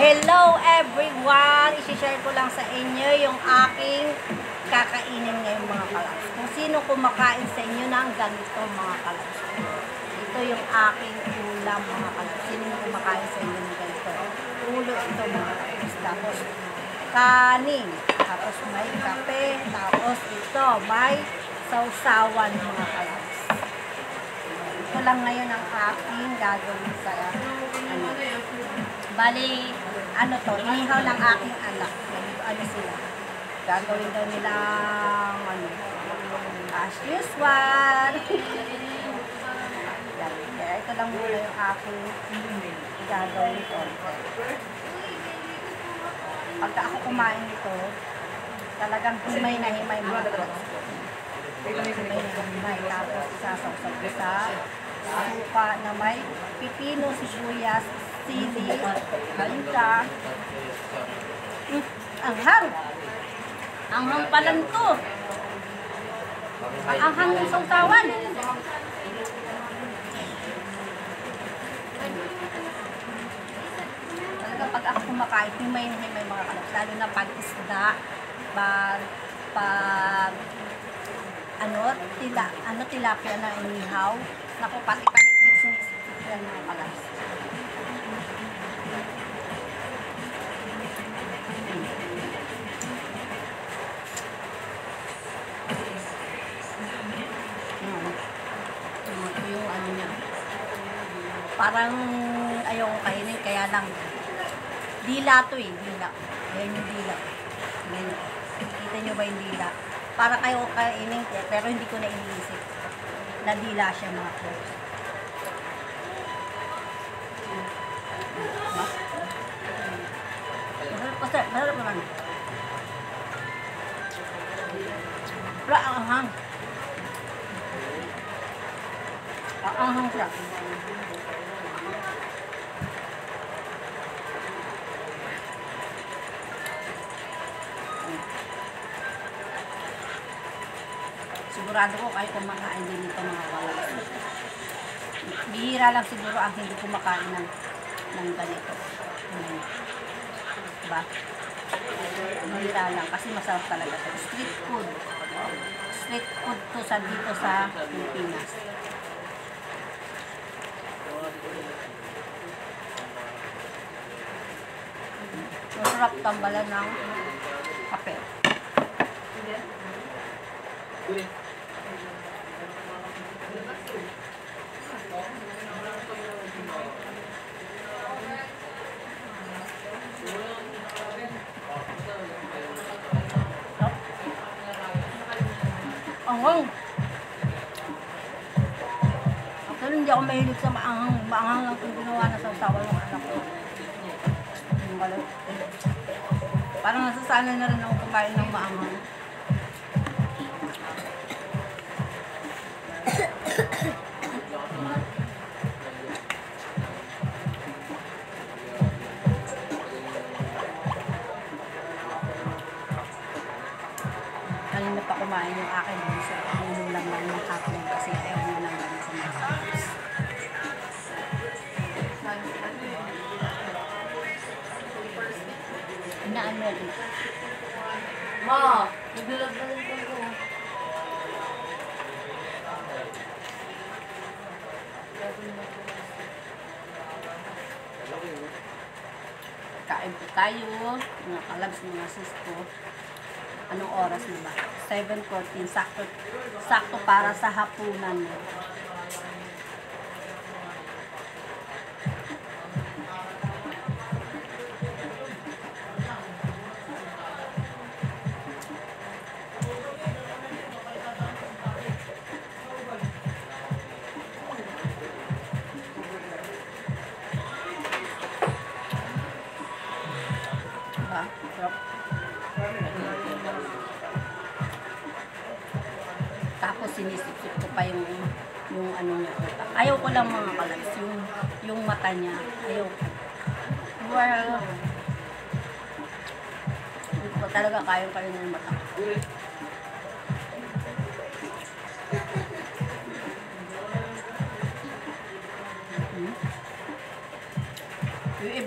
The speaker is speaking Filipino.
Hello everyone! I-share ko lang sa inyo yung aking kakainin ngayong mga kalabs. Kung sino kumakain sa inyo ng ganito mga kalabs. Ito yung aking ulam mga kalabs. Sino kumakain sa inyo ng ganito? Ulo ito mga kalabs. Tapos kanin. Tapos may kape. Tapos ito may sausawan mga kalabs. Ito lang ngayon ang aking gagawin sa ano. Bali, ano to, inihaw ng aking anak. Ano sila? Gagawin daw nilang, ano, as usual. Yan. Kaya ito lang muna yung aking gagawin ko. Pagka ako kumain nito, talagang himay na himay mga kalabs. Himay na himay. Tapos isasawsaw ko sa suka na may pipino, sibuyas, sili, bangka. Anghang. Anghang pala nito. Ang anghang ng sausawan. Talaga pag ako kumakain, himay mga kalabs. Lalo na pag isda, pag tilapia na inihaw. Naku, pati panikmix yan mga kalabs. Yung ano niya. Parang ayaw ko kainin, kaya lang dila to eh, dila. Ayan yung dila. Ayan. Kita nyo ba yung dila? Para kayo kainin, pero hindi ko na iniisip. Nadila siya mga kalabs. Masarap naman. Wala ang anghang. Ang anghang siya. Sigurado ko kayo kumakain din nito mga kalabs. Bihira lang siguro ang hindi kumakain ng ganito. Diba? Bihira lang kasi masarap talaga ito. Street food. Street food to sa dito sa Pilipinas. Masarap tambalan ng kape. Anghang. Actually, hindi ako mahilig sa maanghang. Maanghang lang kung ginawa na sausawan ng anak ko. Parang nasasanay na rin ako kumain ng maanghang. Kanina pa kumain yung akin bunso. Inulang lang ng hapon kasi ayaw mo lang lang sa mga kalabs. Inaan mo rin. Ma! Nagbilag na rin ko. Kain po tayo. Mga kalabs, mga sis ko. Anong oras na ba? 7:14. Sakto para sa hapunan. Diba? Tapos sinisip-sip ko pa yung ano niya. Ayaw ko lang mga kalabs, yung mata niya. Ayaw ko. Well, hindi ko talaga kayang yung mata. Yung